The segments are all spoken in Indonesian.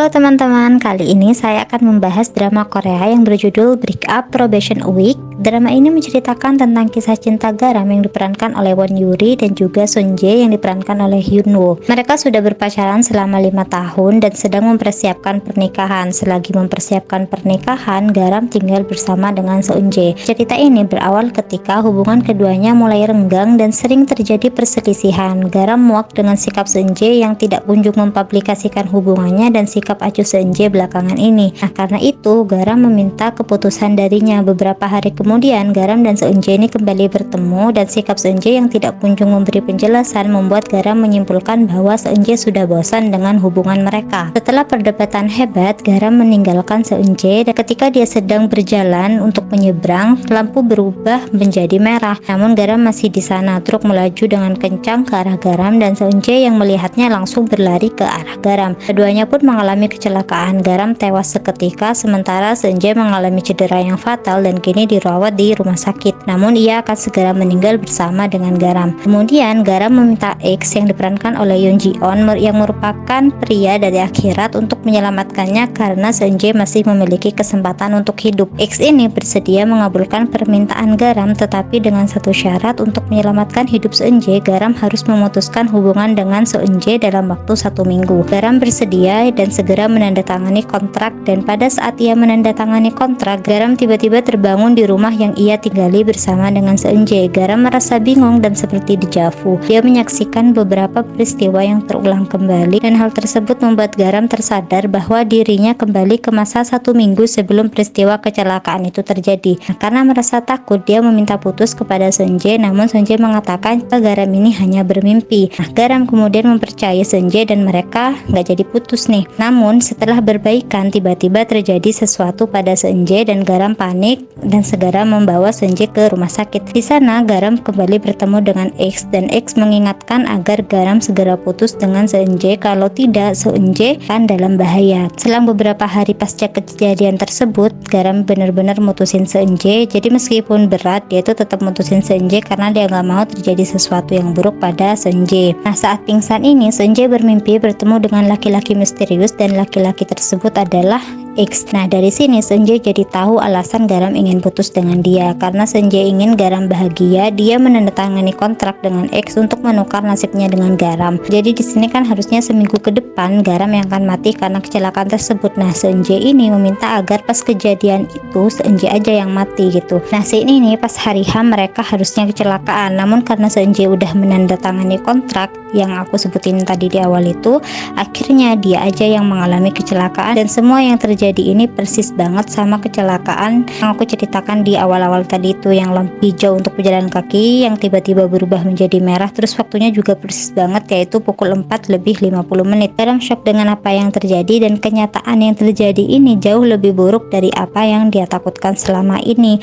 Halo teman-teman, kali ini saya akan membahas drama Korea yang berjudul Break Up Probation Week. Drama ini menceritakan tentang kisah cinta garam yang diperankan oleh Won Yuri dan juga Sun Jae yang diperankan oleh Hyun Woo. Mereka sudah berpacaran selama 5 tahun dan sedang mempersiapkan pernikahan. Selagi mempersiapkan pernikahan, Garam tinggal bersama dengan Sun Jae. Cerita ini berawal ketika hubungan keduanya mulai renggang dan sering terjadi perselisihan. Garam muak dengan sikap Sun Jae yang tidak kunjung mempublikasikan hubungannya dan sikap acuh Sun Jae belakangan ini. Nah, karena itu Garam meminta keputusan darinya. Beberapa hari kemudian Garam dan Sun Jae ini kembali bertemu dan sikap Sun Jae yang tidak kunjung memberi penjelasan membuat Garam menyimpulkan bahwa Sun Jae sudah bosan dengan hubungan mereka. Setelah perdebatan hebat, Garam meninggalkan Sun Jae dan ketika dia sedang berjalan untuk menyeberang, lampu berubah menjadi merah. Namun Garam masih di sana. Truk melaju dengan kencang ke arah Garam dan Sun Jae yang melihatnya langsung berlari ke arah Garam. Keduanya pun mengalami kecelakaan. Garam tewas seketika sementara Sun Jae mengalami cedera yang fatal dan kini dirawat di rumah sakit. Namun ia akan segera meninggal bersama dengan Garam. Kemudian Garam meminta X yang diperankan oleh Yoon Ji On yang merupakan pria dari akhirat untuk menyelamatkannya karena Sun Jae masih memiliki kesempatan untuk hidup. X ini bersedia mengabulkan permintaan Garam, tetapi dengan satu syarat: untuk menyelamatkan hidup Sun Jae, Garam harus memutuskan hubungan dengan Sun Jae dalam waktu 1 minggu. Garam bersedia dan segera menandatangani kontrak, dan pada saat ia menandatangani kontrak, Garam tiba-tiba terbangun di rumah yang ia tinggali bersama dengan Sun Jae. Garam merasa bingung dan seperti dejavu. Dia menyaksikan beberapa peristiwa yang terulang kembali dan hal tersebut membuat Garam tersadar bahwa dirinya kembali ke masa 1 minggu sebelum peristiwa kecelakaan itu terjadi. Nah, karena merasa takut, dia meminta putus kepada Sun Jae, namun Sun Jae mengatakan Garam ini hanya bermimpi. Nah, Garam kemudian mempercayai Sun Jae dan mereka nggak jadi putus nih. Namun setelah berbaikan, tiba-tiba terjadi sesuatu pada Sun Jae dan Garam panik dan segera membawa Sun Jae ke rumah sakit. Di sana Garam kembali bertemu dengan X dan X mengingatkan agar Garam segera putus dengan Sun Jae, kalau tidak Sun Jae akan dalam bahaya. Selang beberapa hari pasca kejadian tersebut, Garam benar-benar mutusin Sun Jae. Jadi meskipun berat, dia itu tetap mutusin Sun Jae karena dia nggak mau terjadi sesuatu yang buruk pada Sun Jae. Nah, saat pingsan ini Sun Jae bermimpi bertemu dengan laki-laki misterius dan laki-laki tersebut adalah X. Nah, dari sini Sun Jae jadi tahu alasan Garam ingin putus dengan dia. Karena Sun Jae ingin Garam bahagia, dia menandatangani kontrak dengan X untuk menukar nasibnya dengan Garam. Jadi di sini kan harusnya seminggu ke depan Garam yang akan mati karena kecelakaan tersebut. Nah, Sun Jae ini meminta agar pas kejadian itu Sun Jae aja yang mati gitu. Nah, sini nih pas hari H mereka harusnya kecelakaan. Namun karena Sun Jae udah menandatangani kontrak yang aku sebutin tadi di awal itu, akhirnya dia aja yang mengalami kecelakaan dan semua yang terjadi ini persis banget sama kecelakaan yang aku ceritakan di awal-awal tadi itu, yang lampu hijau untuk pejalan kaki yang tiba-tiba berubah menjadi merah, terus waktunya juga persis banget yaitu pukul 4:50. Garam shock dengan apa yang terjadi dan kenyataan yang terjadi ini jauh lebih buruk dari apa yang dia takutkan selama ini.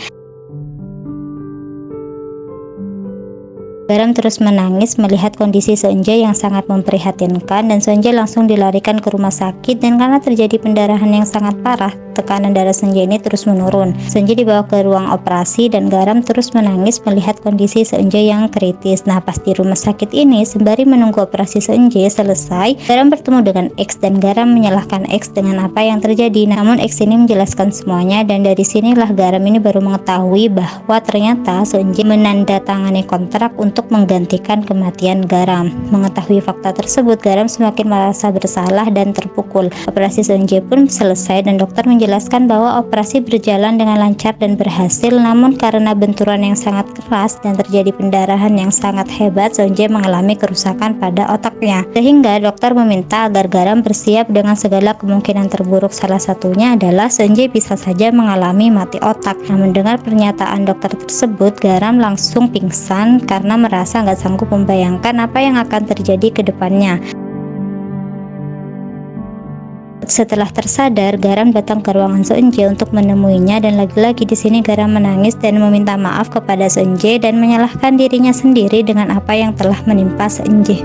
Garam terus menangis melihat kondisi Sun Jae yang sangat memprihatinkan dan Sun Jae langsung dilarikan ke rumah sakit, dan karena terjadi pendarahan yang sangat parah, tekanan darah Sun Jae ini terus menurun. Sun Jae dibawa ke ruang operasi dan Garam terus menangis melihat kondisi Sun Jae yang kritis. Nah, pas di rumah sakit ini sembari menunggu operasi Sun Jae selesai, Garam bertemu dengan X dan Garam menyalahkan X dengan apa yang terjadi. Namun X ini menjelaskan semuanya dan dari sinilah Garam ini baru mengetahui bahwa ternyata Sun Jae menandatangani kontrak untuk menggantikan kematian Garam. Mengetahui fakta tersebut, Garam semakin merasa bersalah dan terpukul. Operasi Sun Jae pun selesai dan dokter menjelaskan bahwa operasi berjalan dengan lancar dan berhasil, namun karena benturan yang sangat keras dan terjadi pendarahan yang sangat hebat, Sun Jae mengalami kerusakan pada otaknya. Sehingga dokter meminta agar Garam bersiap dengan segala kemungkinan terburuk. Salah satunya adalah Sun Jae bisa saja mengalami mati otak. Nah, mendengar pernyataan dokter tersebut, Garam langsung pingsan karena merasa nggak sanggup membayangkan apa yang akan terjadi ke depannya. Setelah tersadar, Garam datang ke ruangan Sun Jae untuk menemuinya dan lagi-lagi di sini Garam menangis dan meminta maaf kepada Sun Jae dan menyalahkan dirinya sendiri dengan apa yang telah menimpa Sun Jae.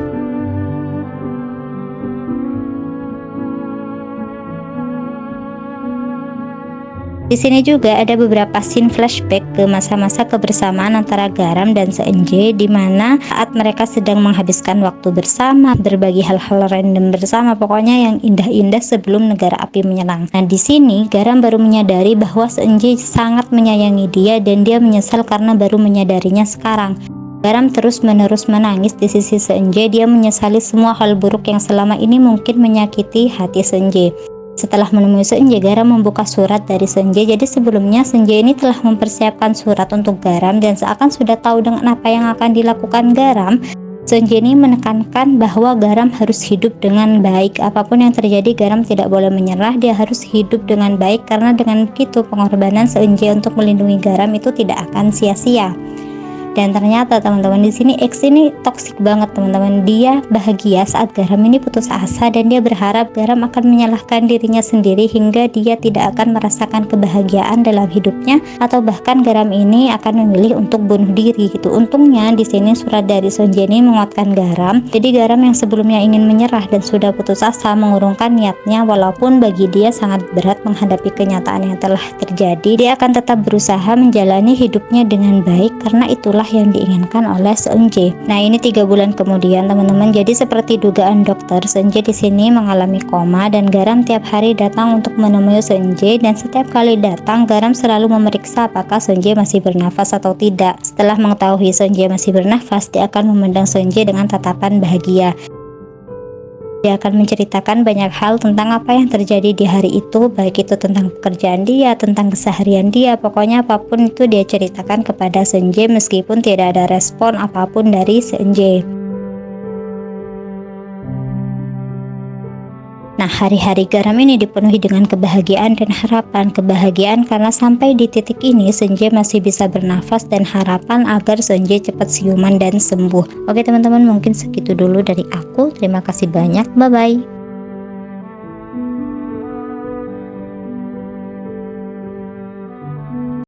Di sini juga ada beberapa scene flashback ke masa-masa kebersamaan antara Garam dan Senjay, di mana saat mereka sedang menghabiskan waktu bersama, berbagi hal-hal random bersama, pokoknya yang indah-indah sebelum negara api menyerang. Nah, di sini Garam baru menyadari bahwa Senjay sangat menyayangi dia dan dia menyesal karena baru menyadarinya sekarang. Garam terus-menerus menangis di sisi Senjay. Dia menyesali semua hal buruk yang selama ini mungkin menyakiti hati Senjay. Setelah menemui Senjay, Garam membuka surat dari Senjay. Jadi sebelumnya Senjay ini telah mempersiapkan surat untuk Garam, dan seakan sudah tahu dengan apa yang akan dilakukan Garam, Senjay ini menekankan bahwa Garam harus hidup dengan baik. Apapun yang terjadi, Garam tidak boleh menyerah. Dia harus hidup dengan baik, karena dengan begitu pengorbanan Senjay untuk melindungi Garam itu tidak akan sia-sia. Dan ternyata teman-teman, di sini X ini toksik banget teman-teman. Dia bahagia saat Garam ini putus asa, dan dia berharap Garam akan menyalahkan dirinya sendiri hingga dia tidak akan merasakan kebahagiaan dalam hidupnya, atau bahkan Garam ini akan memilih untuk bunuh diri gitu. Untungnya di sini surat dari Senjay ini menguatkan Garam. Jadi Garam yang sebelumnya ingin menyerah dan sudah putus asa mengurungkan niatnya, walaupun bagi dia sangat berat menghadapi kenyataan yang telah terjadi. Dia akan tetap berusaha menjalani hidupnya dengan baik, karena itulah yang diinginkan oleh Senjay. Nah, ini 3 bulan kemudian teman-teman. Jadi seperti dugaan dokter, Senjay di sini mengalami koma, dan Garam tiap hari datang untuk menemui Senjay, dan setiap kali datang Garam selalu memeriksa apakah Senjay masih bernafas atau tidak. Setelah mengetahui Senjay masih bernafas, dia akan memandang Senjay dengan tatapan bahagia. Dia akan menceritakan banyak hal tentang apa yang terjadi di hari itu, baik itu tentang pekerjaan dia, tentang keseharian dia, pokoknya apapun itu dia ceritakan kepada Senjay meskipun tidak ada respon apapun dari Senjay. Nah, hari-hari Garam ini dipenuhi dengan kebahagiaan dan harapan. Kebahagiaan karena sampai di titik ini Senjay masih bisa bernafas, dan harapan agar Senjay cepat siuman dan sembuh. Oke teman-teman, mungkin segitu dulu dari aku. Terima kasih banyak, bye-bye.